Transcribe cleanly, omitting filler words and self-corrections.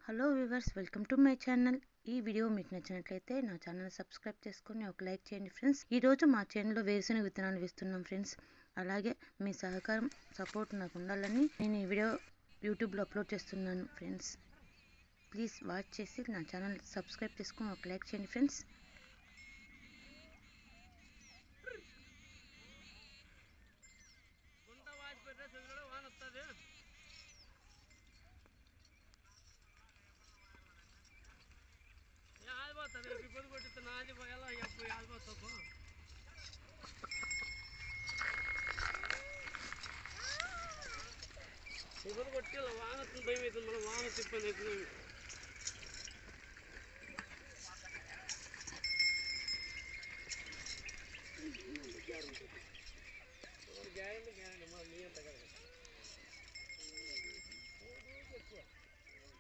Hello viewers, welcome to my channel. ఈ video మీకు నచ్చినట్లయితే నా ఛానల్ సబ్స్క్రైబ్ చేసుకొని ఒక లైక్ చేయండి ఫ్రెండ్స్. ఈరోజు మా ఛానల్లో వేరుశనగ విత్తనాలు వేస్తున్నాం ఫ్రెండ్స్. అలాగే మీ సహకారం సపోర్ట్ నాకు ఉండాలని నేను ఈ వీడియో యూట్యూబ్లో అప్లోడ్ చేస్తున్నాను ఫ్రెండ్స్. ప్లీజ్ వాచ్ చేసి నా ఛానల్ సబ్స్క్రైబ్ చేసుకొని ఒక లైక్ చేయండి ఫ్రెండ్స్. ఇబ్బంది కొట్టి వాన భయం అవుతుంది, మనం వాన తిప్పని అవుతుంది. గ్యారెంటీ